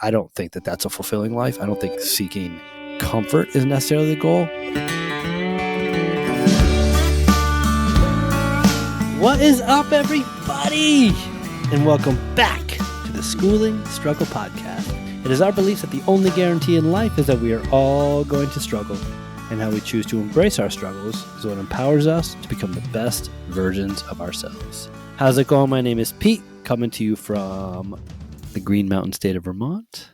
I don't think that that's a fulfilling life. I don't think seeking comfort is necessarily the goal. What is up, everybody? And welcome back to the Schooling Struggle Podcast. It is our belief that the only guarantee in life is that we are all going to struggle, and how we choose to embrace our struggles is what empowers us to become the best versions of ourselves. How's it going? My name is Pete, coming to you from the Green Mountain state of Vermont.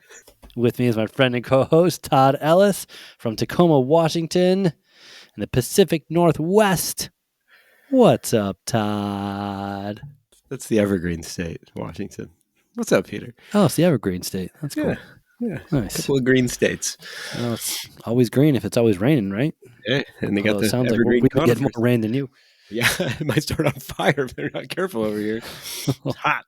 With me is my friend and co-host, Todd Ellis from Tacoma, Washington, in the Pacific Northwest. What's up, Todd? That's the Evergreen State, Washington. What's up, Peter? Oh, it's the Evergreen State. That's cool. Yeah, nice. A couple of green states. Well, it's always green if it's always raining, right? Yeah, and they got the sounds evergreen like we get more rain than you. Yeah, it might start on fire if they're not careful over here. It's hot.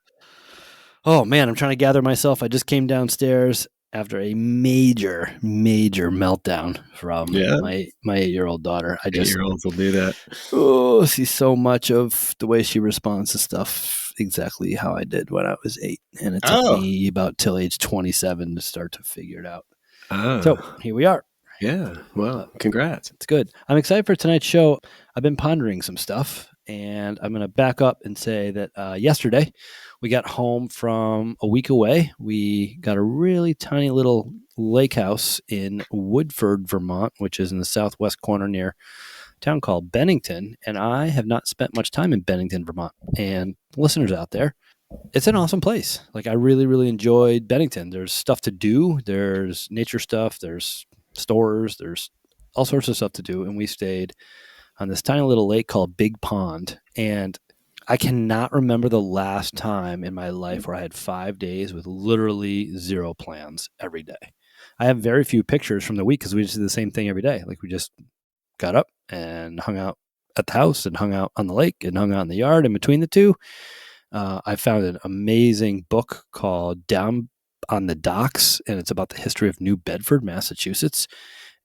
Oh, man, I'm trying to gather myself. I just came downstairs after a major meltdown from my 8-year-old daughter. 8-year-olds will do that. Oh, see so much of the way she responds to stuff exactly how I did when I was 8. And it took me about till age 27 to start to figure it out. So here we are. Yeah. Well, congrats. It's good. I'm excited for tonight's show. I've been pondering some stuff, and I'm going to back up and say that yesterday we got home from a week away. We got a really tiny little lake house in Woodford, Vermont, which is in the southwest corner near a town called Bennington. And I have not spent much time in Bennington, Vermont. And listeners out there, it's an awesome place. Like, I really, really enjoyed Bennington. There's stuff to do. There's nature stuff. There's stores. There's all sorts of stuff to do. And we stayed on this tiny little lake called Big Pond. And I cannot remember the last time in my life where I had 5 days with literally zero plans every day. I have very few pictures from the week because we just did the same thing every day. Like, we just got up and hung out at the house and hung out on the lake and hung out in the yard in between the two. I found an amazing book called Down on the Docks, and it's about the history of New Bedford, Massachusetts.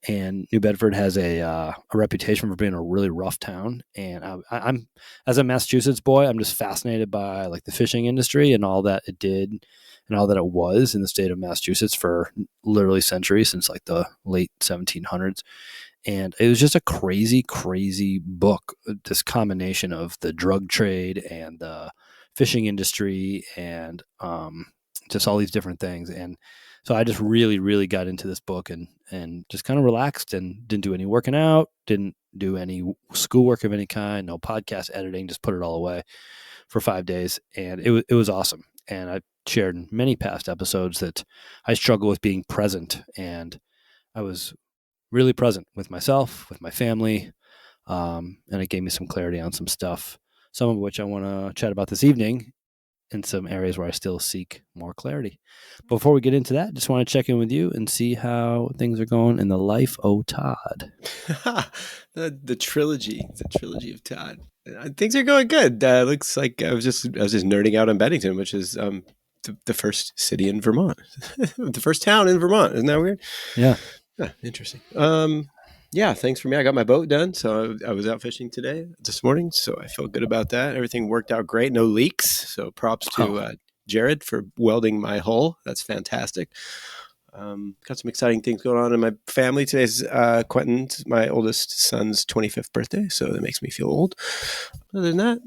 And New Bedford has a reputation for being a really rough town. And I'm, as a Massachusetts boy, I'm just fascinated by like the fishing industry and all that it did and all that it was in the state of Massachusetts for literally centuries, since like the late 1700s. And it was just a crazy, crazy book. This combination of the drug trade and the fishing industry and just all these different things. And so I just really, really got into this book and just kind of relaxed and didn't do any working out, didn't do any schoolwork of any kind, no podcast editing, just put it all away for 5 days. And it was awesome. And I shared in many past episodes that I struggle with being present, and I was really present with myself, with my family. And it gave me some clarity on some stuff, some of which I want to chat about this evening, in some areas where I still seek more clarity. Before we get into that, just want to check in with you and see how things are going in the life of Todd. the trilogy of Todd. Things are going good. Looks like I was just nerding out on Bennington, which is the first city in Vermont, the first town in Vermont. Isn't that weird? Yeah. Interesting. Yeah, thanks for me. I got my boat done, so I was out fishing this morning, so I feel good about that. Everything worked out great, no leaks. So props to Jared for welding my hull. That's fantastic. Got some exciting things going on in my family. Today's Quentin's, my oldest son's 25th birthday, so that makes me feel old. Other than that,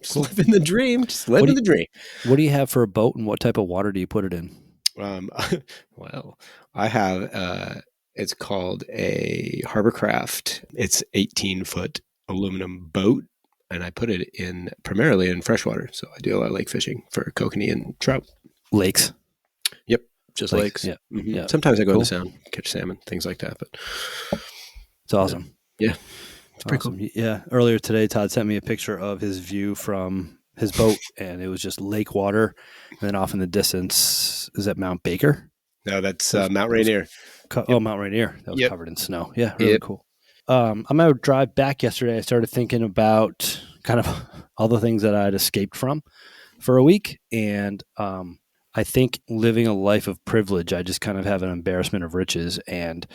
just living the dream. Just living the dream. What do you have for a boat, and what type of water do you put it in? Well, I have it's called a Harborcraft. It's 18-foot aluminum boat, and I put it primarily in freshwater. So I do a lot of lake fishing for kokanee and trout. Lakes? Yep, just lakes. Yeah. Mm-hmm. Yeah. Sometimes I go in the sound, catch salmon, things like that. But it's awesome. Yeah, it's pretty cool. Yeah, earlier today, Todd sent me a picture of his view from his boat, and it was just lake water, and then off in the distance, is that Mount Baker? No, that's Mount Rainier. Mount Rainier. That was covered in snow. Yeah, really cool. On my drive back yesterday, I started thinking about kind of all the things that I'd escaped from for a week. And I think living a life of privilege, I just kind of have an embarrassment of riches. And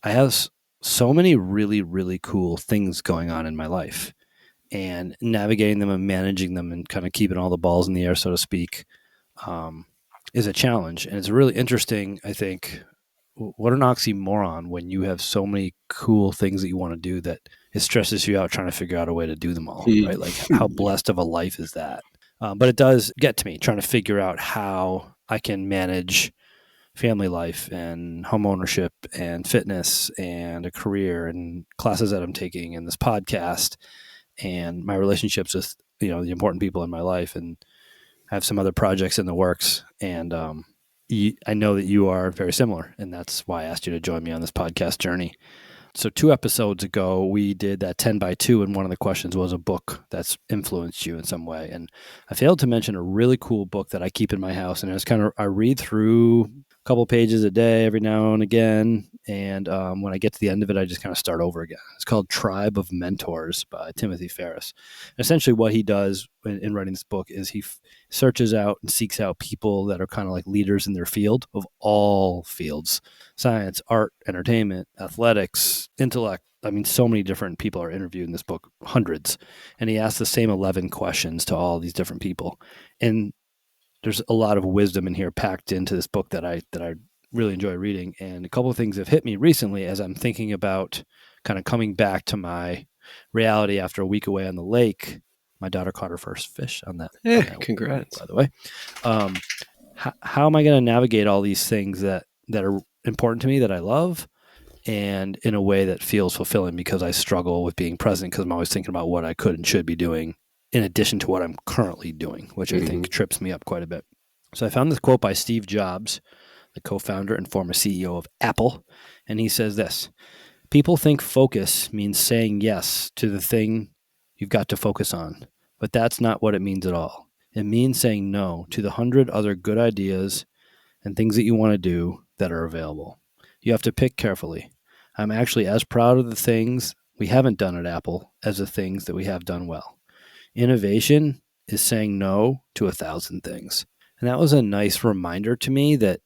I have so many really, really cool things going on in my life. And navigating them and managing them and kind of keeping all the balls in the air, so to speak, is a challenge. And it's really interesting, I think. What an oxymoron when you have so many cool things that you want to do that it stresses you out trying to figure out a way to do them all, right? Like, how blessed of a life is that? But it does get to me trying to figure out how I can manage family life and home ownership and fitness and a career and classes that I'm taking and this podcast and my relationships with, the important people in my life, and have some other projects in the works. And I know that you are very similar, and that's why I asked you to join me on this podcast journey. So 2 episodes ago, we did that 10 by 2, and one of the questions was a book that's influenced you in some way. And I failed to mention a really cool book that I keep in my house, and I read through a couple pages a day every now and again. And when I get to the end of it, I just kind of start over again. It's called Tribe of Mentors by Timothy Ferriss. Essentially, what he does in writing this book is he searches out and seeks out people that are kind of like leaders in their field, of all fields: science, art, entertainment, athletics, intellect. I mean, so many different people are interviewed in this book, hundreds. And he asks the same 11 questions to all these different people. And there's a lot of wisdom in here packed into this book that I really enjoy reading. And a couple of things have hit me recently as I'm thinking about kind of coming back to my reality after a week away on the lake. My daughter caught her first fish on that. Congrats. By the way. How am I going to navigate all these things that are important to me, that I love, and in a way that feels fulfilling, because I struggle with being present because I'm always thinking about what I could and should be doing in addition to what I'm currently doing, which I think trips me up quite a bit. So I found this quote by Steve Jobs, the co-founder and former CEO of Apple, and he says this: "People think focus means saying yes to the thing you've got to focus on, but that's not what it means at all. It means saying no to the 100 other good ideas and things that you want to do that are available. You have to pick carefully. I'm actually as proud of the things we haven't done at Apple as the things that we have done well. Innovation is saying no to 1,000 things." And that was a nice reminder to me that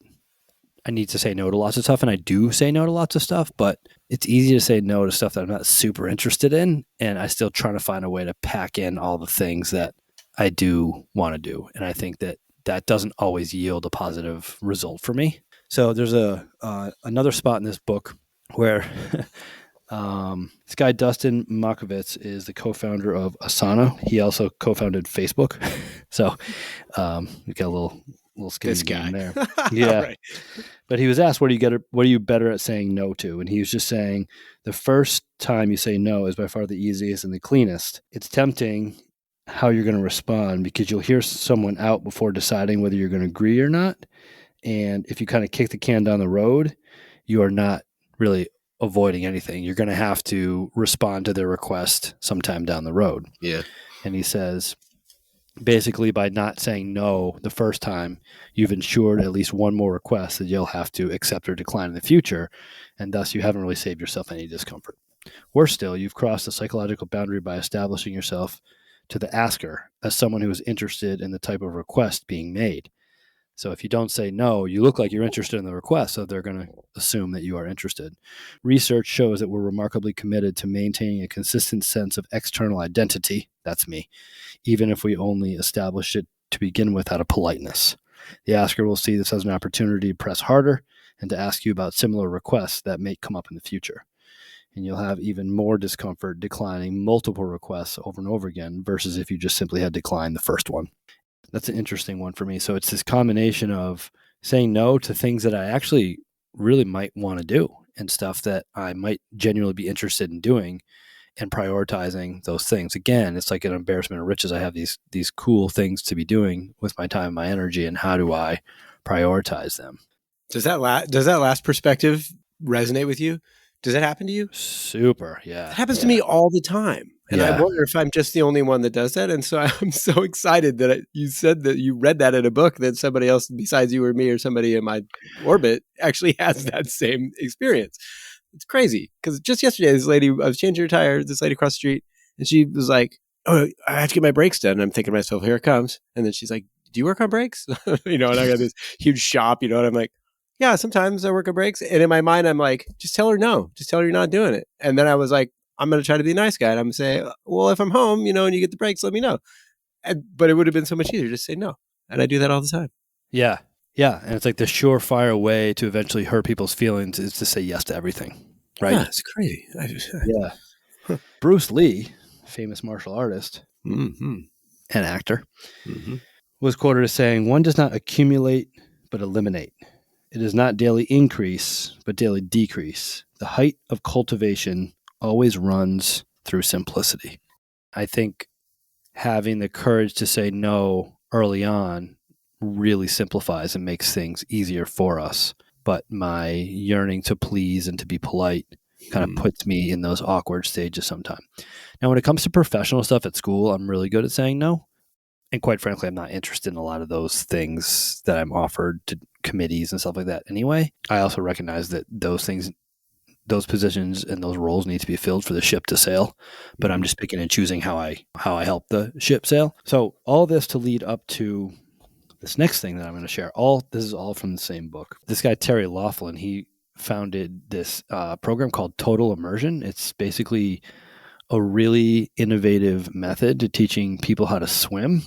I need to say no to lots of stuff, and I do say no to lots of stuff, but it's easy to say no to stuff that I'm not super interested in, and I still trying to find a way to pack in all the things that I do want to do. And I think that doesn't always yield a positive result for me. So there's another spot in this book where this guy, Dustin Makovitz, is the co-founder of Asana. He also co-founded Facebook. So we got a little skinny This guy there. Yeah. Right. But he was asked, what are you better at saying no to? And he was just saying, the first time you say no is by far the easiest and the cleanest. It's tempting how you're going to respond, because you'll hear someone out before deciding whether you're going to agree or not. And if you kind of kick the can down the road, you are not really avoiding anything. You're going to have to respond to their request sometime down the road. Yeah. And he says, basically, by not saying no the first time, you've ensured at least one more request that you'll have to accept or decline in the future. And thus you haven't really saved yourself any discomfort. Worse still, you've crossed the psychological boundary by establishing yourself to the asker as someone who is interested in the type of request being made. So if you don't say no, you look like you're interested in the request, so they're going to assume that you are interested. Research shows that we're remarkably committed to maintaining a consistent sense of external identity, that's me, even if we only establish it to begin with out of politeness. The asker will see this as an opportunity to press harder and to ask you about similar requests that may come up in the future. And you'll have even more discomfort declining multiple requests over and over again versus if you just simply had declined the first one. That's an interesting one for me. So it's this combination of saying no to things that I actually really might want to do and stuff that I might genuinely be interested in doing, and prioritizing those things. Again, it's like an embarrassment of riches. I have these cool things to be doing with my time and my energy, and how do I prioritize them? Does that last perspective resonate with you? Does that happen to you? Super, yeah. It happens to me all the time. And I wonder if I'm just the only one that does that. And so I'm so excited that you said that you read that in a book, that somebody else besides you or me or somebody in my orbit actually has that same experience. It's crazy. Because just yesterday, this lady, I was changing her tire, this lady across the street, and she was like, "Oh, I have to get my brakes done." And I'm thinking to myself, here it comes. And then she's like, "Do you work on brakes?" And I got this huge shop, and I'm like, "Yeah, sometimes I work on brakes." And in my mind, I'm like, just tell her no. Just tell her you're not doing it. And then I was like, I'm going to try to be a nice guy. And I'm going to say, well, if I'm home, and you get the brakes, let me know. But it would have been so much easier to say no. And I do that all the time. Yeah. Yeah, and it's like the surefire way to eventually hurt people's feelings is to say yes to everything, right? Yeah, it's crazy. Yeah. Bruce Lee, famous martial artist Mm-hmm. and actor, Mm-hmm. was quoted as saying, "One does not accumulate, but eliminate. It is not daily increase, but daily decrease. The height of cultivation always runs through simplicity." I think having the courage to say no early on really simplifies and makes things easier for us. But my yearning to please and to be polite kind of puts me in those awkward stages sometimes. Now, when it comes to professional stuff at school, I'm really good at saying no. And quite frankly, I'm not interested in a lot of those things that I'm offered to committees and stuff like that anyway. I also recognize that those things, those positions and those roles need to be filled for the ship to sail, but I'm just picking and choosing how I help the ship sail. So all this to lead up to this next thing that I'm going to share. All this is all from the same book. This guy Terry Laughlin, he founded this program called Total Immersion. It's basically a really innovative method to teaching people how to swim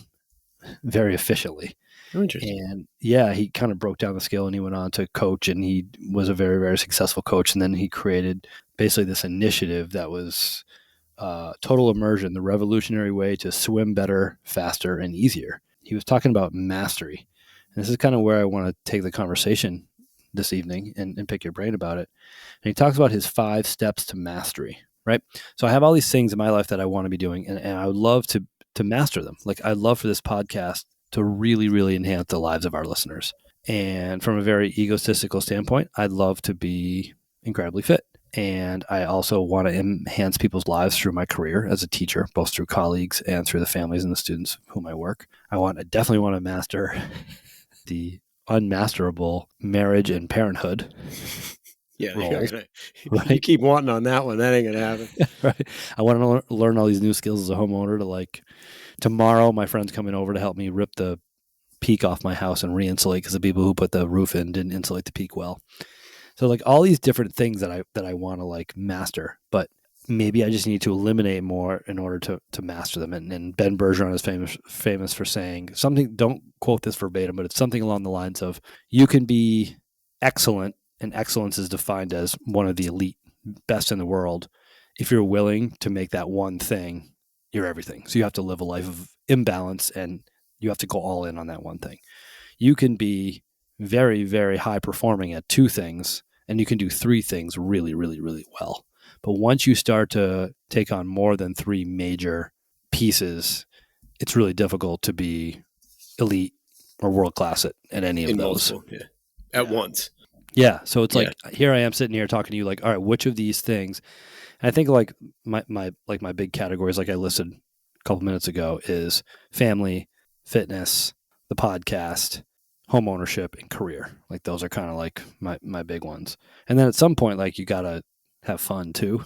very efficiently. Oh, interesting. And yeah, he kind of broke down the scale and he went on to coach, and he was a very, very successful coach. And then he created basically this initiative that was total immersion, the revolutionary way to swim better, faster, and easier. He was talking about mastery. And this is kind of where I want to take the conversation this evening and pick your brain about it. And he talks about his 5 steps to mastery, right? So I have all these things in my life that I want to be doing, and I would love to master them. Like, I'd love for this podcast to really, really enhance the lives of our listeners. And from a very egotistical standpoint, I'd love to be incredibly fit. And I also want to enhance people's lives through my career as a teacher, both through colleagues and through the families and the students with whom I work. I definitely want to master the unmasterable marriage and parenthood Yeah, roles, you right? keep wanting on that one. That ain't gonna happen. Right. I want to learn all these new skills as a homeowner. To, like, tomorrow, my friend's coming over to help me rip the peak off my house and re-insulate, because the people who put the roof in didn't insulate the peak well. So, like, all these different things that I want to, like, master, but maybe I just need to eliminate more in order to master them. And Ben Bergeron is famous for saying something. Don't quote this verbatim, but it's something along the lines of, "You can be excellent, and excellence is defined as one of the elite, best in the world. If you're willing to make that one thing your everything. So you have to live a life of imbalance, and you have to go all in on that one thing. You can be very, very high performing at 2 things, and you can do 3 things really, really, really well. But once you start to take on more than 3 major pieces, it's really difficult to be elite or world class at any of In those." multiple, yeah, at once. Yeah. So it's Yeah. like, here I am sitting here talking to you, like, all right, which of these things? And I think, like, my big categories, like I listed a couple minutes ago, is family, fitness, the podcast, home ownership, and career. Like, those are kind of like my big ones. And then at some point, like, you gotta have fun too.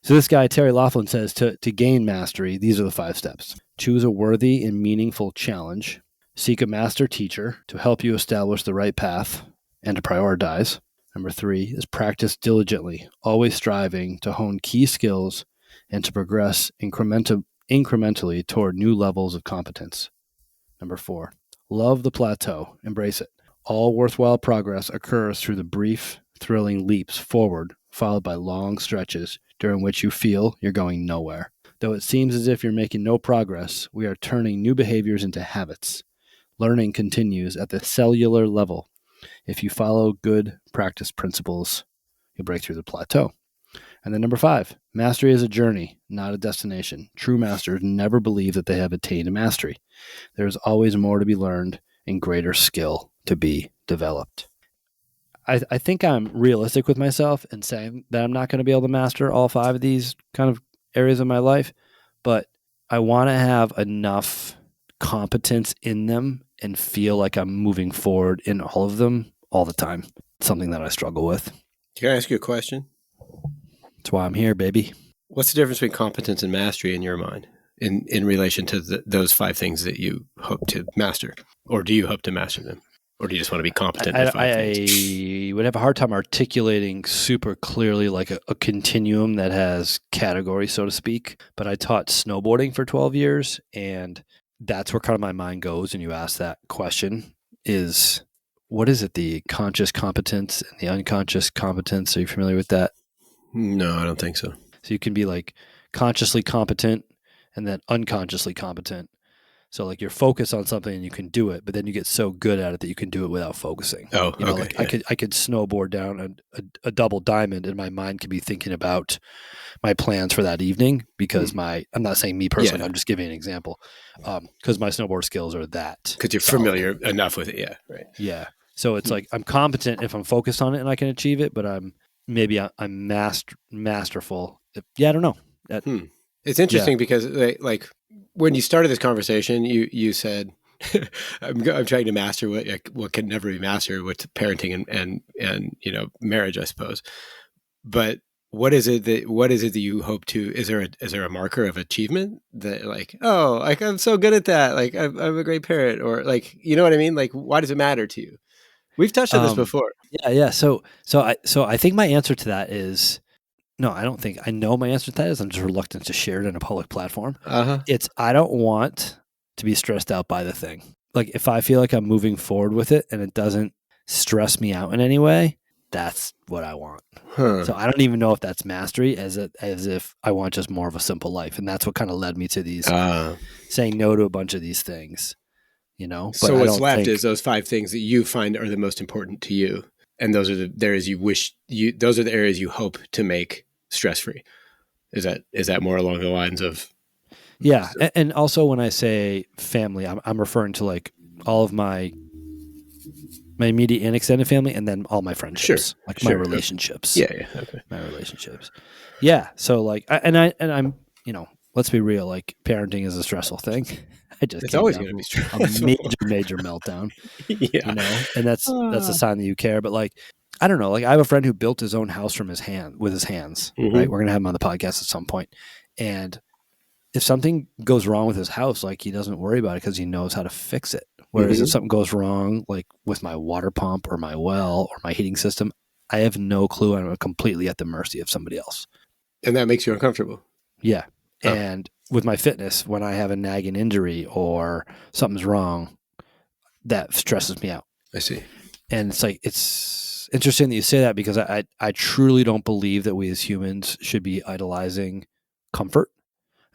So this guy Terry Laughlin says, to gain mastery, these are the 5 steps. Choose a worthy and meaningful challenge. Seek a master teacher to help you establish the right path and to prioritize. Number 3 is practice diligently, always striving to hone key skills and to progress incrementally toward new levels of competence. Number 4, love the plateau, embrace it. All worthwhile progress occurs through the brief, thrilling leaps forward, followed by long stretches during which you feel you're going nowhere. Though it seems as if you're making no progress, we are turning new behaviors into habits. Learning continues at the cellular level. If you follow good practice principles, you'll break through the plateau. And then number 5, mastery is a journey, not a destination. True masters never believe that they have attained mastery. There is always more to be learned and greater skill to be developed. I think I'm realistic with myself in saying that I'm not going to be able to master all 5 of these kind of areas of my life, but I want to have enough competence in them and feel like I'm moving forward in all of them all the time. It's something that I struggle with. Can I ask you a question? That's why I'm here, baby. What's the difference between competence and mastery in your mind in relation to those 5 things that you hope to master? Or do you hope to master them? Or do you just want to be competent at 5 things? I would have a hard time articulating super clearly, like a continuum that has categories, so to speak. But I taught snowboarding for 12 years, and that's where kind of my mind goes when you ask that question, is what is it? The conscious competence and the unconscious competence. Are you familiar with that? No, I don't think so. So you can be like consciously competent and then unconsciously competent. So like you're focused on something and you can do it, but then you get so good at it that you can do it without focusing. Oh, You know, okay. like Yeah. I could snowboard down a double diamond and my mind could be thinking about my plans for that evening because I'm not saying me personally, Yeah. I'm just giving an example. Because my snowboard skills are that Because you're solid. familiar enough with it. Yeah. Right. Yeah. So it's like I'm competent if I'm focused on it and I can achieve it, but I'm masterful. Yeah, I don't know. It's Yeah. interesting because like when you started this conversation, you said I'm trying to master what can never be mastered with parenting and marriage, I suppose. But what is it that you hope to? Is there a marker of achievement that like, oh, like I'm so good at that, like I'm a great parent, or like, you know what I mean? Like, why does it matter to you? We've touched on this before. Yeah. So I think my answer to that is no. I don't think I know my answer to that is I'm just reluctant to share it in a public platform. Uh huh. It's I don't want to be stressed out by the thing. Like if I feel like I'm moving forward with it and it doesn't stress me out in any way, that's what I want. Huh. So I don't even know if that's mastery as if I want just more of a simple life. And that's what kind of led me to these saying no to a bunch of these things, you know, but So I what's don't left think, is those 5 things that you find are the most important to you, and those are the areas you wish you. Those are the areas you hope to make stress free. Is that more along the lines of? yeah. And also when I say family, I'm referring to like all of my immediate and extended family, and then all my Sure, friendships, like my sure, relationships, yeah, okay. my relationships. Yeah. So like, I'm, you know, let's be real. Like parenting is a stressful thing. I just It's came always down going to be from a stressful. major meltdown, you Yeah. know, and that's a Uh, sign that you care. But like, I don't know. Like I have a friend who built his own house from with his hands. Right. mm-hmm. We're gonna have him on the podcast at some point, and if something goes wrong with his house, like he doesn't worry about it because he knows how to fix it. Whereas if Mm-hmm. something goes wrong, like with my water pump or my well or my heating system, I have no clue. I'm completely at the mercy of somebody else. And that makes you uncomfortable. Yeah. Oh, And with my fitness, when I have a nagging injury or something's wrong, that stresses me out. I see. And it's like, it's interesting that you say that because I truly don't believe that we as humans should be idolizing comfort.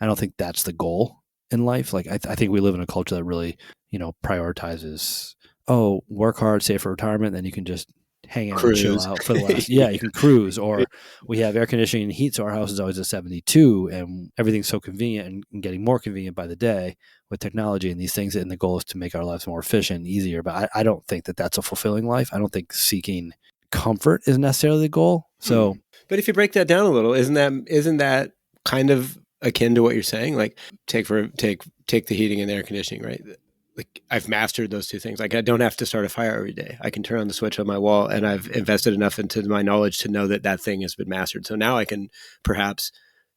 I don't think that's the goal in life. Like I think we live in a culture that really, you know, prioritizes, oh, work hard, save for retirement, then you can just hang out and chill Cruise. out for the last, yeah, you can cruise, or we have air conditioning and heat. So our house is always at 72 and everything's so convenient and getting more convenient by the day with technology and these things. And the goal is to make our lives more efficient and easier. But I don't think that that's a fulfilling life. I don't think seeking comfort is necessarily the goal. So, But if you break that down a little, isn't that kind of akin to what you're saying? Like take the heating and the air conditioning, right? Like I've mastered those two things. Like I don't have to start a fire every day. I can turn on the switch on my wall, and I've invested enough into my knowledge to know that that thing has been mastered. So now I can perhaps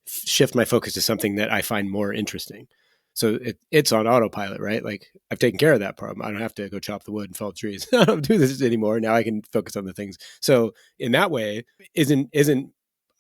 shift my focus to something that I find more interesting. So it's on autopilot, right? Like I've taken care of that problem. I don't have to go chop the wood and fell trees. I don't do this anymore. Now I can focus on the things. So in that way, isn't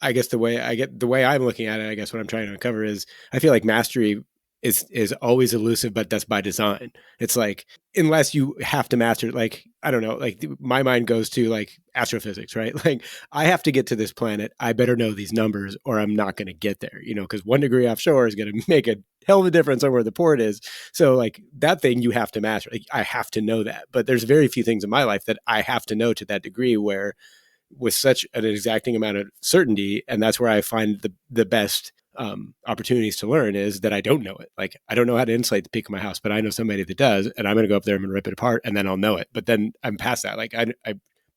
I guess the way I'm looking at it, I guess what I'm trying to uncover is I feel like mastery is always elusive, but that's by design. It's like unless you have to master, like I don't know, like my mind goes to like astrophysics, right? Like I have to get to this planet. I better know these numbers, or I'm not going to get there. You know, because 1 degree offshore is going to make a hell of a difference on where the port is. So like that thing you have to master. Like, I have to know that. But there's very few things in my life that I have to know to that degree where with such an exacting amount of certainty, and that's where I find the best opportunities to learn is that I don't know it. Like I don't know how to insulate the peak of my house, but I know somebody that does, and I'm going to go up there and rip it apart, and then I'll know it. But then I'm past that. Like I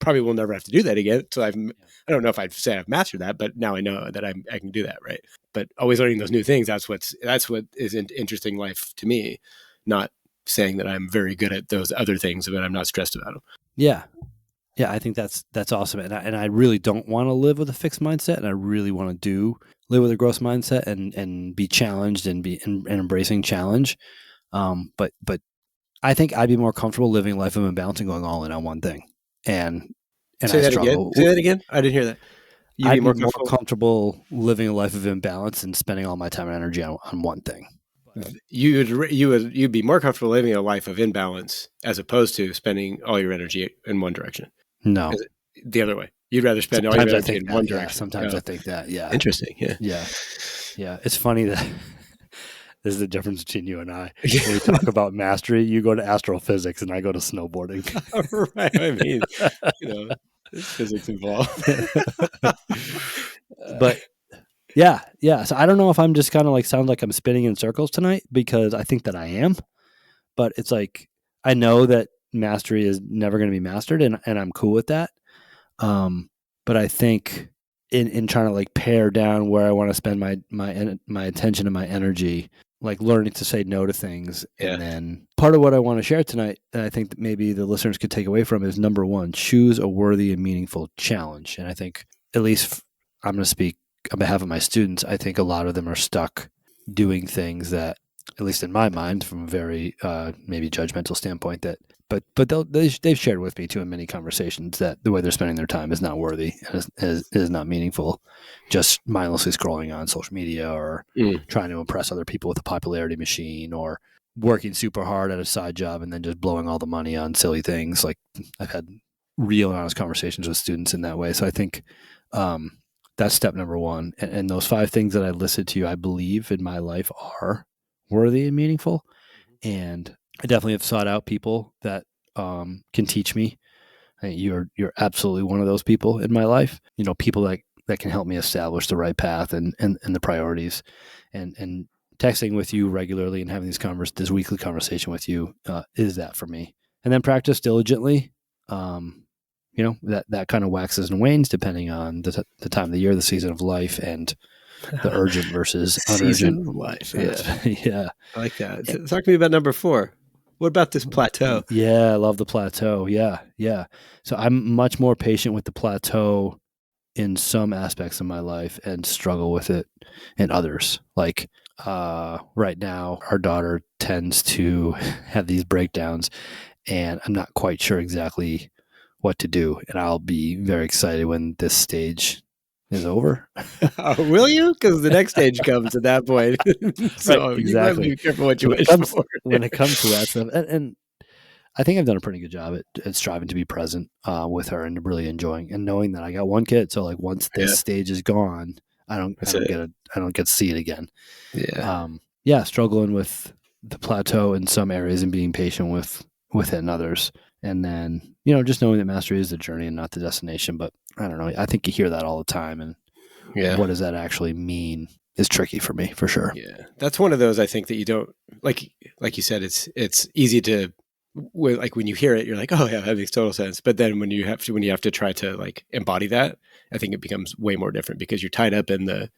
probably will never have to do that again. So I don't know if I'd say I've mastered that, but now I know that I can do that, right? But always learning those new things. That's what is an interesting life to me. Not saying that I'm very good at those other things, but I'm not stressed about them. yeah. Yeah, I think that's awesome, and I really don't want to live with a fixed mindset, and I really want to live with a growth mindset and be challenged and and embracing challenge. But I think I'd be more comfortable living a life of imbalance and going all in on one thing, and Say I that again. struggle. Say that again. I didn't hear that. You'd be I'd be more more comfortable. comfortable living a life of imbalance and spending all my time and energy on one thing. you'd be more comfortable living a life of imbalance as opposed to spending all your energy in one direction. No. Is it the other way? You'd rather spend all your Sometimes I energy think in that. one Yeah. direction. Sometimes Oh, I think that. Yeah. interesting. Yeah. Yeah. Yeah. It's funny that this is the difference between you and I. When we talk about mastery, you go to astrophysics and I go to snowboarding. Right. I mean, there's physics involved. But yeah. So I don't know if I'm just kind of like sound like I'm spinning in circles tonight, because I think that I am. But it's like I know that mastery is never going to be mastered, and I'm cool with that. But I think in trying to like pare down where I want to spend my attention and my energy, like learning to say no to things. Yeah. And then part of what I want to share tonight, and I think that maybe the listeners could take away from, is number one, choose a worthy and meaningful challenge. And I think, at least I'm going to speak on behalf of my students, I think a lot of them are stuck doing things that, at least in my mind, from a very maybe judgmental standpoint, that but they've shared with me too in many conversations that the way they're spending their time is not worthy and is not meaningful, just mindlessly scrolling on social media or trying to impress other people with a popularity machine, or working super hard at a side job and then just blowing all the money on silly things. Like, I've had real honest conversations with students in that way. So I think that's step number one. And those 5 things that I listed to you, I believe in my life are worthy and meaningful. And I definitely have sought out people that can teach me. You're absolutely one of those people in my life. People that can help me establish the right path and the priorities. And texting with you regularly and having this weekly conversation with you is that for me. And then practice diligently. That kind of waxes and wanes depending on the time of the year, the season of life, and the urgent versus Season unurgent of life. Yeah. yeah. I like that. Talk to me about number 4. What about this plateau? Yeah, I love the plateau. Yeah. So I'm much more patient with the plateau in some aspects of my life and struggle with it in others. Like right now, our daughter tends to have these breakdowns, and I'm not quite sure exactly what to do. And I'll be very excited when this stage is over. Will you? Because the next stage comes at that point. So Right, you might exactly. be careful what So you wish for. when it comes to that stuff, and I think I've done a pretty good job at striving to be present with her and really enjoying and knowing that I got one kid. So like once this stage is gone, I don't get to see it again. Yeah. Struggling with the plateau in some areas and being patient with it in others. And then, just knowing that mastery is the journey and not the destination. But I don't know. I think you hear that all the time. And what does that actually mean is tricky for me, for sure. Yeah. That's one of those, I think, that you don't, like you said, it's easy to, like when you hear it, you're like, oh yeah, that makes total sense. But then when you have to try to like embody that, I think it becomes way more different because you're tied up in the,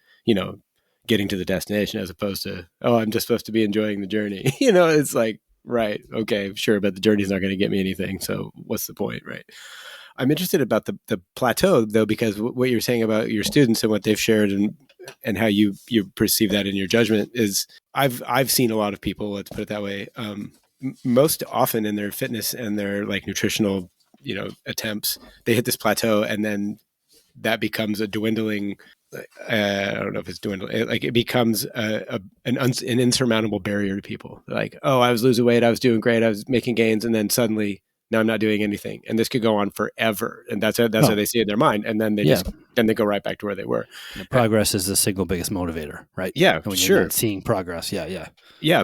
getting to the destination as opposed to, oh, I'm just supposed to be enjoying the journey. It's like, right, okay, sure, but the journey's not going to get me anything. So what's the point, right? I'm interested about the plateau though, because what you're saying about your students and what they've shared and how you perceive that in your judgment is I've seen a lot of people, let's put it that way, most often in their fitness and their like nutritional, attempts, they hit this plateau and then that becomes a dwindling. I don't know if it's dwindling. Like it becomes an insurmountable barrier to people. They're like, oh, I was losing weight, I was doing great, I was making gains, and then suddenly now I'm not doing anything, and this could go on forever. And that's how they see it in their mind, and then they go right back to where they were. Progress is the single biggest motivator, right? Yeah, and when sure. You're not seeing progress, yeah.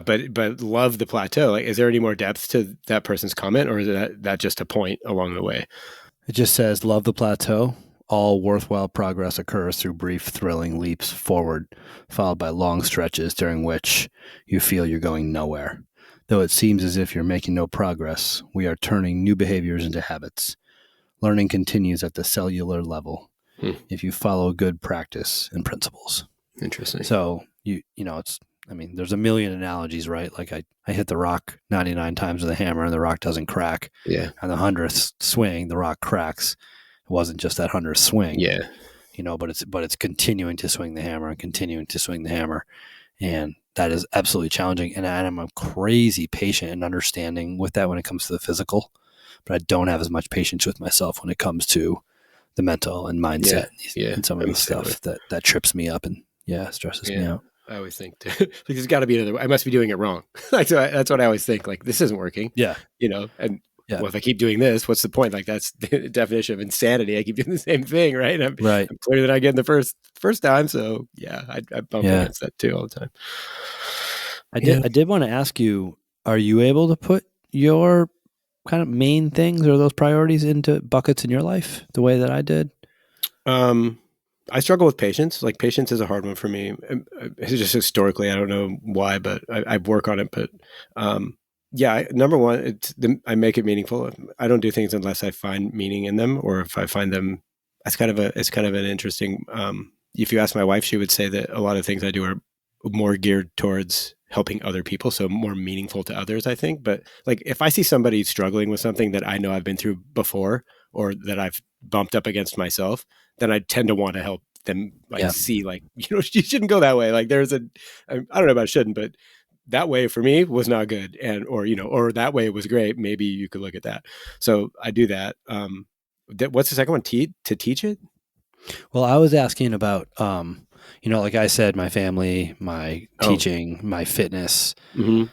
But love the plateau. Like, is there any more depth to that person's comment, or is that just a point along the way? It just says, love the plateau. All worthwhile progress occurs through brief, thrilling leaps forward, followed by long stretches during which you feel you're going nowhere. Though it seems as if you're making no progress, we are turning new behaviors into habits. Learning continues at the cellular level if you follow good practice and principles. Interesting. So, there's a million analogies, right? Like I hit the rock 99 times with a hammer and the rock doesn't crack. Yeah. On the 100th swing, the rock cracks. It wasn't just that 100th swing. Yeah. But it's continuing to swing the hammer and continuing to swing the hammer. And that is absolutely challenging. And I'm a crazy patient and understanding with that when it comes to the physical, but I don't have as much patience with myself when it comes to the mental and mindset and some of the stuff that trips me up and stresses me out. I always think like, there's got to be another way. I must be doing it wrong. Like, so that's what I always think. Like, this isn't working, Yeah. and Yeah. well, if I keep doing this, what's the point? Like, that's the definition of insanity. I keep doing the same thing, right? Right. I'm clearer than I get in the first time. So yeah, I bump Yeah. against that too all the time. I did Yeah. I did want to ask you, are you able to put your kind of main things or those priorities into buckets in your life the way that I did? Um, I struggle with patience. Like patience is a hard one for me. It's just historically, I don't know why, but I work on it. But yeah, number one, I make it meaningful. I don't do things unless I find meaning in them, or if I find them. It's kind of an interesting. If you ask my wife, she would say that a lot of things I do are more geared towards helping other people, so more meaningful to others, I think. But like if I see somebody struggling with something that I know I've been through before, or that I've bumped up against myself, then I tend to want to help them like Yeah. see like, you shouldn't go that way. Like I don't know about shouldn't, but that way for me was not good. And, or that way was great. Maybe you could look at that. So I do that. What's the second one? To teach it? Well, I was asking about, like I said, my family, my Oh, teaching, my fitness, hmm.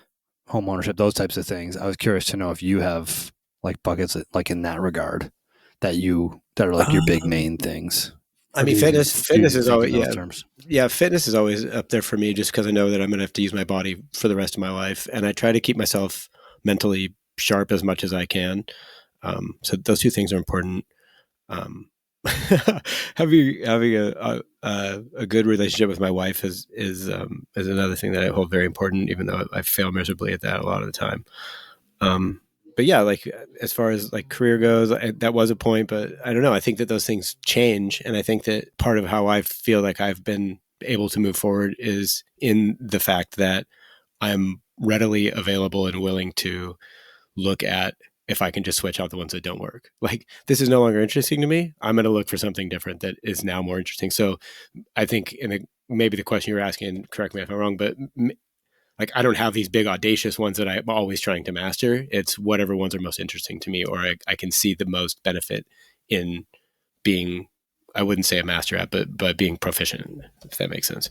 home ownership, those types of things. I was curious to know if you have like buckets like in that regard that are like your big Um, main things, I or mean, do fitness you is think always, in those terms? yeah, fitness is always up there for me just because I know that I'm going to have to use my body for the rest of my life. And I try to keep myself mentally sharp as much as I can. So those two things are important. Um, having a good relationship with my wife is another thing that I hold very important, even though I fail miserably at that a lot of the time. Um, but yeah, like as far as like career goes, that was a point, but I don't know. I think that those things change, and I think that part of how I feel like I've been able to move forward is in the fact that I'm readily available and willing to look at if I can just switch out the ones that don't work. Like this is no longer interesting to me. I'm going to look for something different that is now more interesting. So I think maybe the question you're asking, correct me if I'm wrong, but like I don't have these big audacious ones that I'm always trying to master. It's whatever ones are most interesting to me, or I can see the most benefit in being. I wouldn't say a master at, but being proficient, if that makes sense.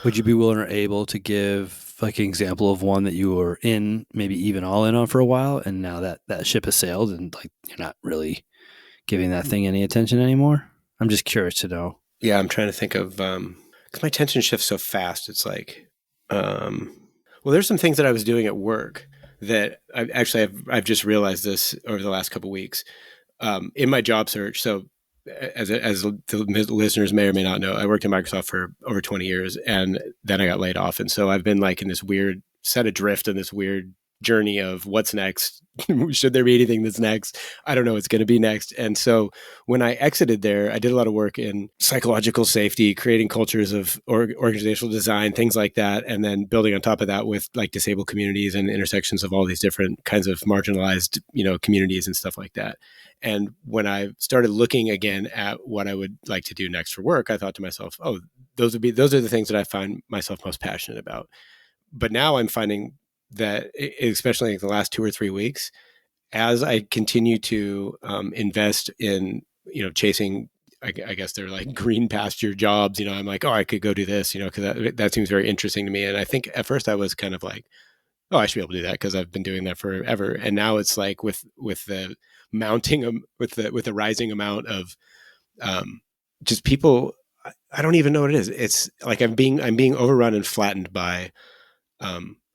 Would you be willing or able to give like an example of one that you were in, maybe even all in on for a while, and now that ship has sailed and like you're not really giving that thing any attention anymore? I'm just curious to know. Yeah, I'm trying to think of because my attention shifts so fast. It's like, well, there's some things that I was doing at work that I've just realized this over the last couple of weeks in my job search. So, as the listeners may or may not know, I worked in Microsoft for over 20 years, and then I got laid off, and so I've been like in this weird set adrift in this weird journey of what's next. Should there be anything that's next? I don't know what's going to be next. And so when I exited there, I did a lot of work in psychological safety, creating cultures of organizational design, things like that. And then building on top of that with like disabled communities and intersections of all these different kinds of marginalized, communities and stuff like that. And when I started looking again at what I would like to do next for work, I thought to myself, oh, those are the things that I find myself most passionate about. But now I'm finding that, especially like the last 2 or 3 weeks, as I continue to invest in, chasing, I guess they're like green pasture jobs, I'm like, oh, I could go do this, because that seems very interesting to me. And I think at first I was kind of like, oh, I should be able to do that because I've been doing that forever. And now it's like with the mounting, with the rising amount of just people, I don't even know what it is. It's like I'm being overrun and flattened by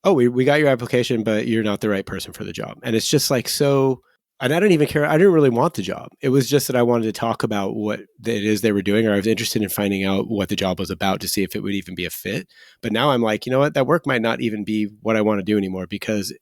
oh, we got your application, but you're not the right person for the job. And it's just like, so, and I don't even care. I didn't really want the job. It was just that I wanted to talk about what it is they were doing, or I was interested in finding out what the job was about to see if it would even be a fit. But now I'm like, you know what? That work might not even be what I want to do anymore because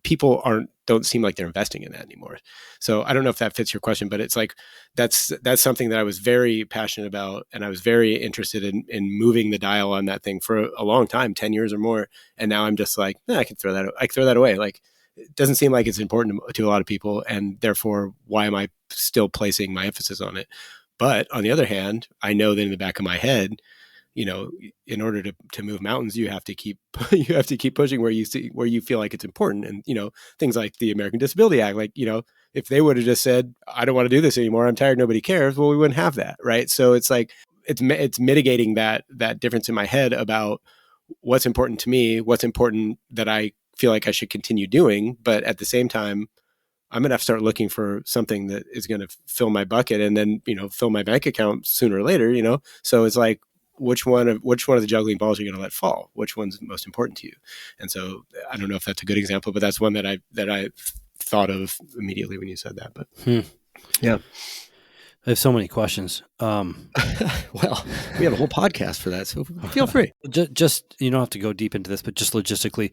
people don't seem like they're investing in that anymore. So I don't know if that fits your question, but it's like that's something that I was very passionate about, and I was very interested in moving the dial on that thing for a long time, 10 years or more. And now I'm just like, I can throw that away. Like it doesn't seem like it's important to a lot of people, and therefore why am I still placing my emphasis on it? But on the other hand, I know that in the back of my head, in order to move mountains, you have to keep you have to keep pushing where you feel like it's important. And things like the American Disability Act, like if they would have just said, I don't want to do this anymore, I'm tired, nobody cares, well, we wouldn't have that, right? So it's like it's mitigating that difference in my head about what's important to me, what's important that I feel like I should continue doing. But at the same time, I'm going to have to start looking for something that is going to fill my bucket and then, fill my bank account sooner or later, So it's like, which one of the juggling balls are you going to let fall? Which one's most important to you? And so I don't know if that's a good example, but that's one that I thought of immediately when you said that. But yeah. I have so many questions. Well, we have a whole podcast for that, so feel free. Just you don't have to go deep into this, but just logistically,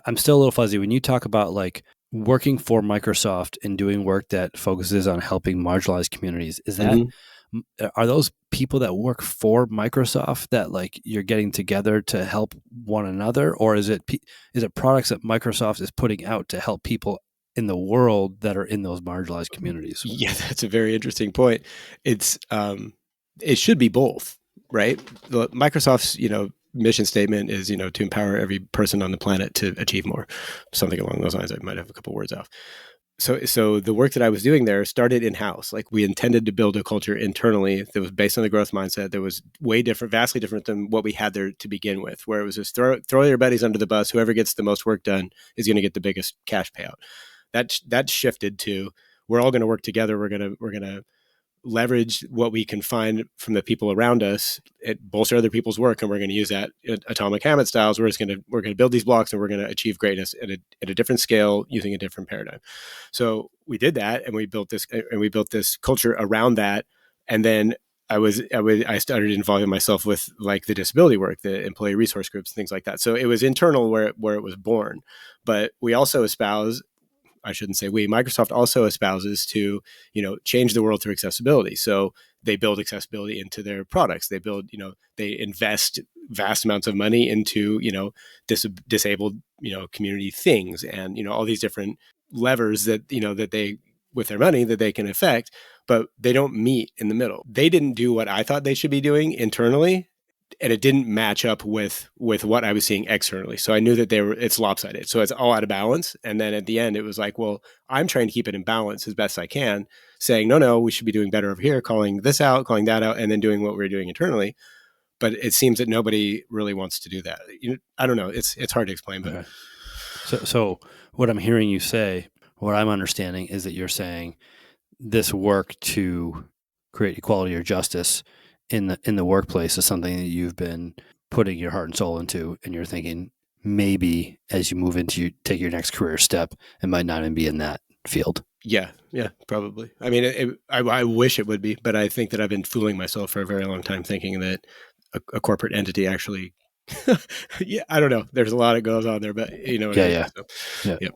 I'm still a little fuzzy when you talk about like working for Microsoft and doing work that focuses on helping marginalized communities. Is that are those people that work for Microsoft that like you're getting together to help one another, or is it products that Microsoft is putting out to help people in the world that are in those marginalized communities? Yeah, that's a very interesting point. It's it should be both, right? Microsoft's mission statement is to empower every person on the planet to achieve more, something along those lines. I might have a couple words off. So the work that I was doing there started in-house. Like, we intended to build a culture internally that was based on the growth mindset that was vastly different than what we had there to begin with, where it was just throw your buddies under the bus. Whoever gets the most work done is going to get the biggest cash payout. That shifted to, we're all going to work together. We're going to leverage what we can find from the people around us, bolster other people's work, and we're going to use that atomic habit styles. We're going to build these blocks, and we're going to achieve greatness at a different scale using a different paradigm. So we did that, and we built this culture around that. And then I started involving myself with like the disability work, the employee resource groups, things like that. So it was internal where it was born. But we also espouse, I shouldn't say we, Microsoft also espouses to, change the world through accessibility. So they build accessibility into their products. They they invest vast amounts of money into, disabled, community things, and, all these different levers that, that they, with their money, that they can affect, but they don't meet in the middle. They didn't do what I thought they should be doing internally, and it didn't match up with what I was seeing externally. So I knew that it's lopsided. So it's all out of balance. And then at the end, it was like, well, I'm trying to keep it in balance as best I can, saying, no, we should be doing better over here, calling this out, calling that out, and then doing what we're doing internally. But it seems that nobody really wants to do that. I don't know. It's hard to explain, but. Okay. So what I'm hearing you say, what I'm understanding is that you're saying this work to create equality or justice in the workplace is something that you've been putting your heart and soul into, and you're thinking maybe as you move into take your next career step, it might not even be in that field. Yeah, probably. I mean, I wish it would be, but I think that I've been fooling myself for a very long time, thinking that a corporate entity actually. Yeah, I don't know. There's a lot that goes on there, but Yeah. So, yeah.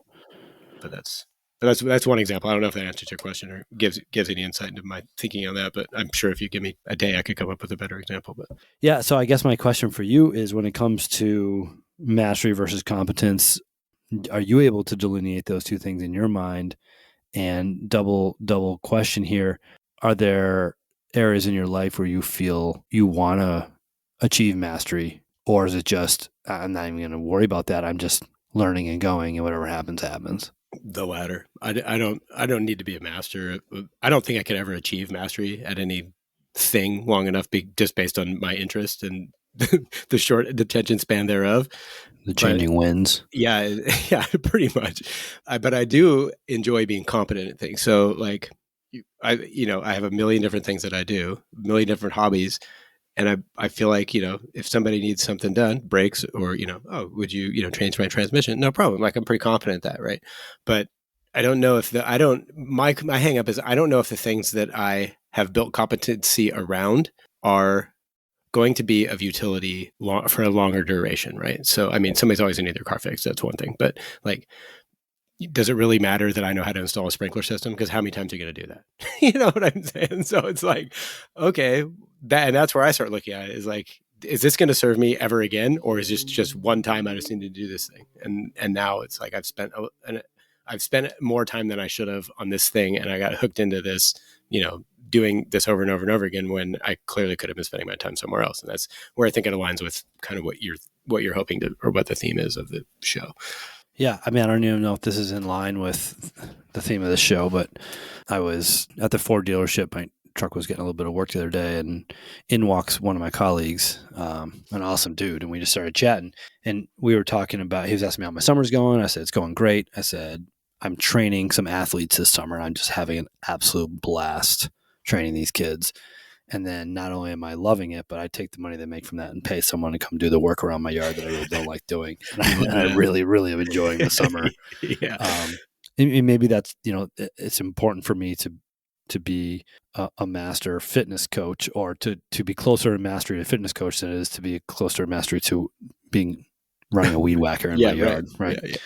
But that's one example. I don't know if that answers your question or gives any insight into my thinking on that, but I'm sure if you give me a day, I could come up with a better example. But yeah, so I guess my question for you is, when it comes to mastery versus competence, are you able to delineate those two things in your mind? And double question here, are there areas in your life where you feel you want to achieve mastery, or is it just, I'm not even going to worry about that, I'm just learning and going, and whatever happens happens? The latter. I don't need to be a master. I don't think I could ever achieve mastery at any thing long enough, just based on my interest and the short attention span therehave. The changing winds. Yeah, pretty much. But I do enjoy being competent at things. So like, I have a million different things that I do, a million different hobbies. And I feel like, if somebody needs something done, brakes, or, would you, change my transmission? No problem. Like, I'm pretty confident at that. Right. But I don't know if my hang up is, I don't know if the things that I have built competency around are going to be of utility for a longer duration. Right. So, I mean, somebody's always going to need their car fixed. That's one thing. But like, does it really matter that I know how to install a sprinkler system? Because how many times are you going to do that? You know what I'm saying? So it's like, okay, that's where I start looking at it, is like, is this going to serve me ever again? Or is this just one time I just need to do this thing? And now it's like, I've spent more time than I should have on this thing. And I got hooked into this, doing this over and over and over again, when I clearly could have been spending my time somewhere else. And that's where I think it aligns with kind of what you're hoping to, or what the theme is of the show. Yeah, I mean, I don't even know if this is in line with the theme of the show, but I was at the Ford dealership. My truck was getting a little bit of work the other day, and in walks one of my colleagues, an awesome dude, and we just started chatting. And we were talking about, he was asking me how my summer's going. I said, it's going great. I said, I'm training some athletes this summer. I'm just having an absolute blast training these kids. And then not only am I loving it, but I take the money they make from that and pay someone to come do the work around my yard that I really don't like doing. And I really, really am enjoying the summer. Yeah. And maybe that's, it's important for me to be a master fitness coach, or to be closer to mastery to fitness coach than it is to be closer to mastery to running a weed whacker in my yard. Right. Yeah.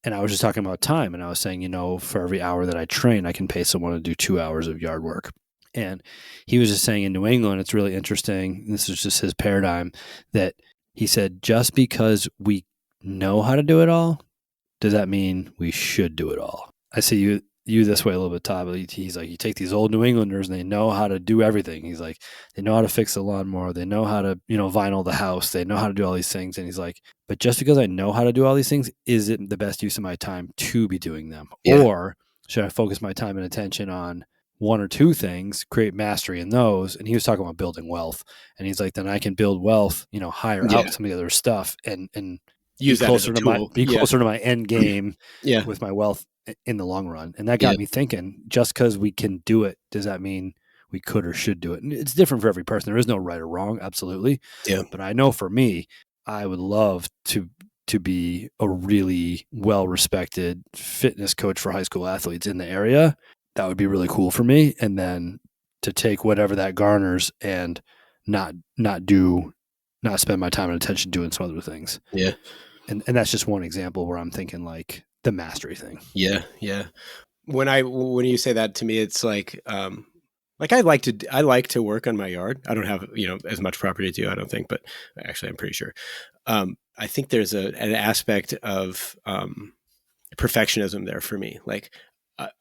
And I was just talking about time, and I was saying, for every hour that I train, I can pay someone to do 2 hours of yard work. And he was just saying, in New England, it's really interesting. This is just his paradigm, that he said, just because we know how to do it all, does that mean we should do it all? I see you this way a little bit, Todd, but he's like, you take these old New Englanders and they know how to do everything. He's like, they know how to fix the lawnmower. They know how to, vinyl the house. They know how to do all these things. And he's like, but just because I know how to do all these things, is it the best use of my time to be doing them? Yeah. Or should I focus my time and attention on one or two things, create mastery in those? And he was talking about building wealth. And he's like, then I can build wealth, hire out some of the other stuff and use that as a tool. Be closer to my end game with my wealth in the long run. And that got me thinking, just because we can do it, does that mean we could or should do it? And it's different for every person. There is no right or wrong. Absolutely. Yeah. But I know for me, I would love to be a really well-respected fitness coach for high school athletes in the area. That would be really cool for me. And then to take whatever that garners and not spend my time and attention doing some other things. Yeah. And that's just one example where I'm thinking like the mastery thing. Yeah. Yeah. When you say that to me, it's like I like to work on my yard. I don't have, as much property as you, I don't think, but actually I'm pretty sure. I think there's an aspect of perfectionism there for me. Like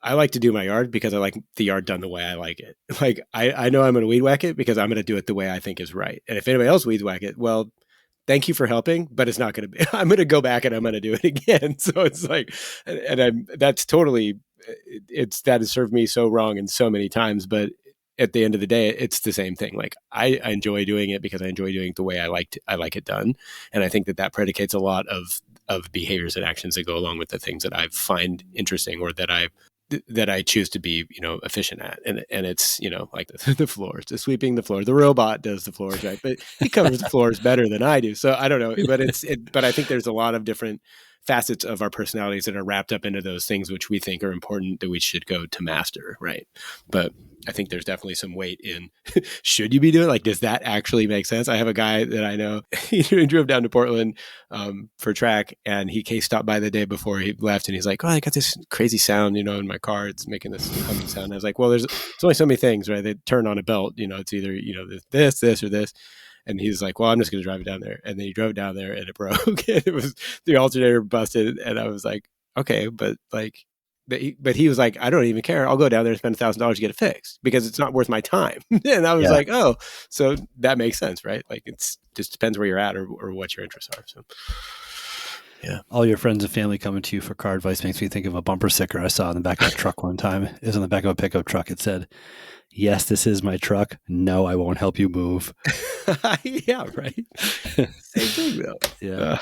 I like to do my yard because I like the yard done the way I like it. Like I know I'm going to weed whack it because I'm going to do it the way I think is right. And if anybody else weed whack it, well, thank you for helping, but it's not going to be, I'm going to go back and I'm going to do it again. So it's like, that has served me so wrong and so many times, but at the end of the day, it's the same thing. Like I enjoy doing it because I enjoy doing it the way I like it done. And I think that predicates a lot of behaviors and actions that go along with the things that I find interesting or that I choose to be, efficient at. And it's, like the floors, just sweeping the floor. The robot does the floors, right? But he covers the floors better than I do. So I don't know, but but I think there's a lot of different facets of our personalities that are wrapped up into those things, which we think are important that we should go to master. Right. But I think there's definitely some weight in, should you be doing, like, does that actually make sense? I have a guy that I know, he drove down to Portland for track, and he stopped by the day before he left, and he's like, oh, I got this crazy sound, in my car. It's making this humming sound. I was like, well, there's only so many things, right? They turn on a belt, it's either, this, or this. And he's like, well, I'm just going to drive it down there. And then he drove down there and it broke. It was, the alternator busted. And I was like, okay, but he was like, I don't even care. I'll go down there and spend $1,000 to get it fixed because it's not worth my time. And I was like, oh, so that makes sense, right? Like it's just depends where you're at or what your interests are. So, yeah. All your friends and family coming to you for car advice makes me think of a bumper sticker I saw in the back of a truck one time. It was on the back of a pickup truck. It said, yes, this is my truck. No, I won't help you move. Yeah, right. Same thing though. Yeah.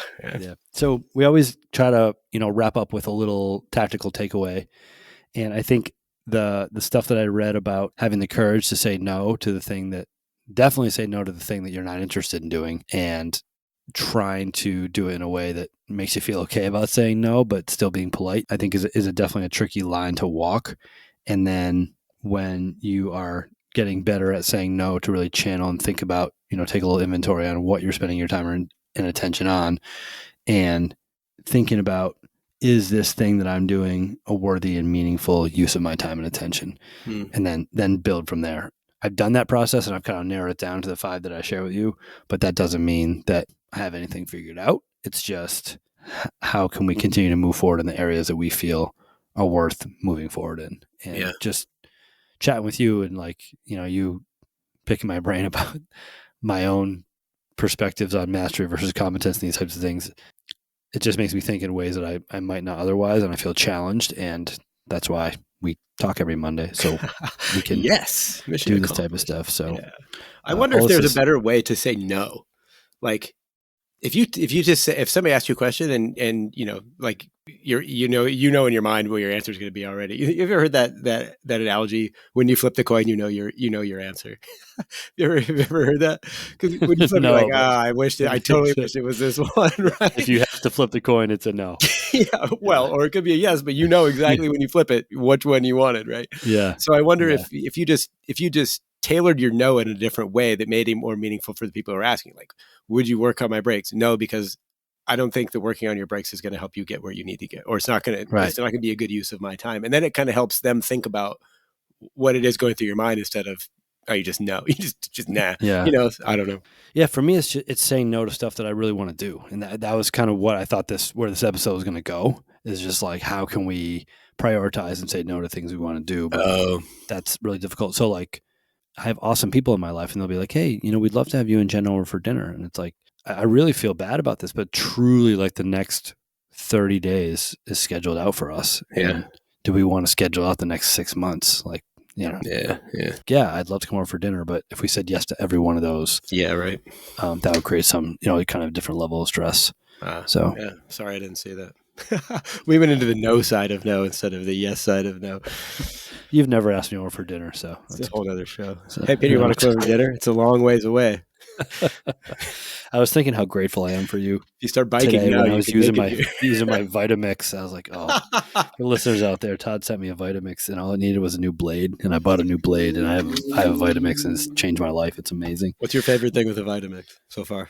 So we always try to, wrap up with a little tactical takeaway. And I think the stuff that I read about having the courage to say no to the thing that you're not interested in doing, and trying to do it in a way that makes you feel okay about saying no, but still being polite, I think is definitely a tricky line to walk. And then when you are getting better at saying no, to really channel and think about, take a little inventory on what you're spending your time and attention on, and thinking about, is this thing that I'm doing a worthy and meaningful use of my time and attention? And then build from there. I've done that process and I've kind of narrowed it down to the 5 that I share with you, but that doesn't mean that I have anything figured out. It's just, how can we continue to move forward in the areas that we feel are worth moving forward in? And just chatting with you and you picking my brain about my own perspectives on mastery versus competence and these types of things. It just makes me think in ways that I might not otherwise, and I feel challenged, and that's why we talk every Monday, so we can Yes, mission do this type of accomplished. stuff. So Yeah. I wonder if there's a Alyssa's, better way to say no. Like if you just say, if somebody asks you a question and like you know in your mind what your answer is going to be already. You ever heard that analogy? When you flip the coin, you know your answer. You ever heard that? Because when you flip, you're like, no, but I totally wish it was this one, if right? you have to flip the coin, it's a no. Yeah, well, or it could be a yes, but you know exactly when you flip it which one you wanted, right? Yeah. So I wonder Yeah. if you just tailored your no in a different way that made it more meaningful for the people who are asking, like, would you work on my brakes? No, because I don't think that working on your brakes is going to help you get where you need to get, or it's not going Right. to be a good use of my time. And then it kind of helps them think about what it is going through your mind instead of, oh, you just no, you just nah. Yeah. I don't know. Yeah, for me, it's saying no to stuff that I really want to do, and that was kind of what I thought where this episode was going to go. Is just like, how can we prioritize and say no to things we want to do, but Oh, that's really difficult. So like, I have awesome people in my life, and they'll be like, "Hey, we'd love to have you and Jen over for dinner," and it's like, I really feel bad about this, but truly, like the next 30 days is scheduled out for us. yeah. And do we want to schedule out the next 6 months? Like, Yeah. I'd love to come over for dinner, but if we said yes to every one of those, Yeah. Right. that would create some, kind of different level of stress. So yeah. Sorry, I didn't see that. We went into the no side of no instead of the yes side of no. you've never asked me over for dinner, so It's a whole other show. So, Hey, Peter, you want to come over to dinner? It's a long ways away. I was thinking how grateful I am for you. If you start biking Today now, when I you was can using make using my Vitamix, I was like, oh, for listeners out there, Todd sent me a Vitamix, and all it needed was a new blade, and I bought a new blade, and I have a Vitamix, and it's changed my life. It's amazing. What's your favorite thing with a Vitamix so far?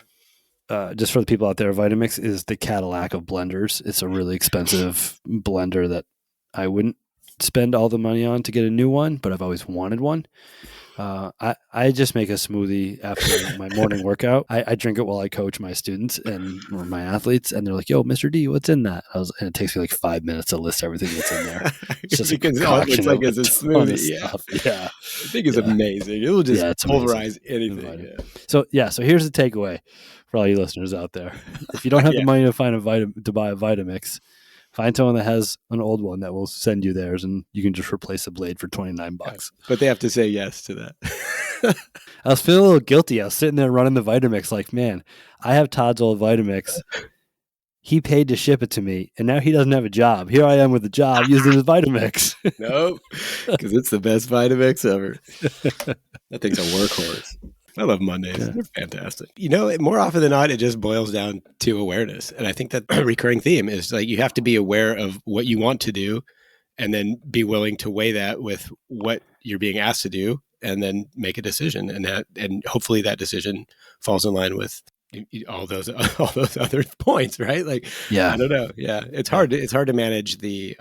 Just for the people out there, Vitamix is the Cadillac of blenders. It's a really expensive blender that I wouldn't spend all the money on to get a new one, but I've always wanted one. I just make a smoothie after my morning workout. I drink it while I coach my students or my athletes, and they're like, "Yo, Mr. D, what's in that?" And it takes me like 5 minutes to list everything that's in there. It's just because all it looks like is a smoothie. Yeah, I think it's amazing. It will just pulverize anything. Yeah. So here's the takeaway for all you listeners out there: if you don't have the money to buy a Vitamix, find someone that has an old one that will send you theirs, and you can just replace the blade for $29. But they have to say yes to that. I was feeling a little guilty. I was sitting there running the Vitamix like, man, I have Todd's old Vitamix. He paid to ship it to me, and now he doesn't have a job. Here I am with a job using his Vitamix. Nope, because it's the best Vitamix ever. That thing's a workhorse. I love Mondays. Yeah. They're fantastic. More often than not, it just boils down to awareness. And I think that a recurring theme is like you have to be aware of what you want to do and then be willing to weigh that with what you're being asked to do and then make a decision. And hopefully that decision falls in line with all those other points, right? Like, yeah, I don't know. Yeah. It's hard to manage the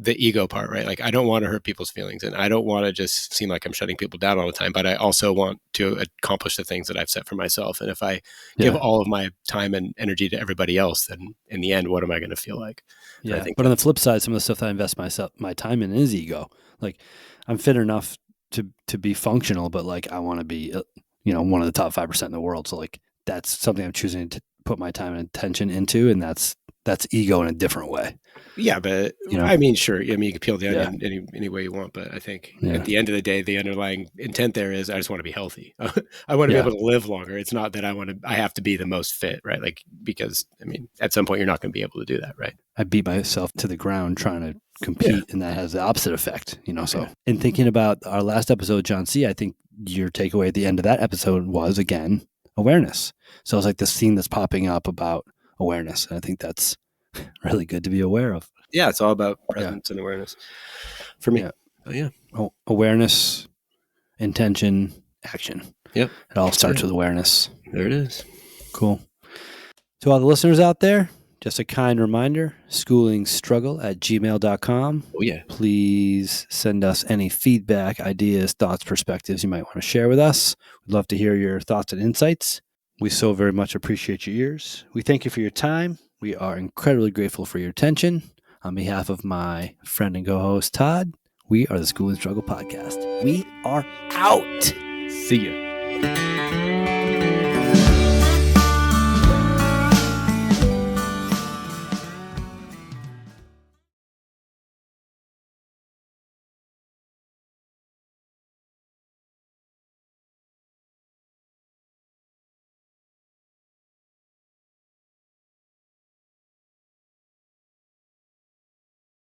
ego part, right? Like I don't want to hurt people's feelings and I don't want to just seem like I'm shutting people down all the time, but I also want to accomplish the things that I've set for myself. And if I give all of my time and energy to everybody else, then in the end, what am I going to feel like? Yeah. But on the flip side, some of the stuff that I invest my time in is ego. Like I'm fit enough to be functional, but like I want to be, one of the top 5% in the world. So like that's something I'm choosing to put my time and attention into. And that's ego in a different way. Yeah, but I mean, sure. I mean, you can peel the onion any way you want, but I think at the end of the day, the underlying intent there is I just want to be healthy. I want to be able to live longer. It's not that I have to be the most fit, right? Like, because I mean, at some point you're not going to be able to do that, right? I beat myself to the ground trying to compete and that has the opposite effect, so in thinking about our last episode, John C., I think your takeaway at the end of that episode was again, awareness. So it's like this theme that's popping up about awareness. And I think that's really good to be aware of. Yeah, it's all about presence and awareness for me. Awareness, intention, action. Yep. It all starts with awareness. There it is. Cool. To all the listeners out there, just a kind reminder, schoolingstruggle@gmail.com. Oh, yeah. Please send us any feedback, ideas, thoughts, perspectives you might want to share with us. We'd love to hear your thoughts and insights. We so very much appreciate your ears. We thank you for your time. We are incredibly grateful for your attention. On behalf of my friend and co-host, Todd, we are the School and Struggle Podcast. We are out. See ya.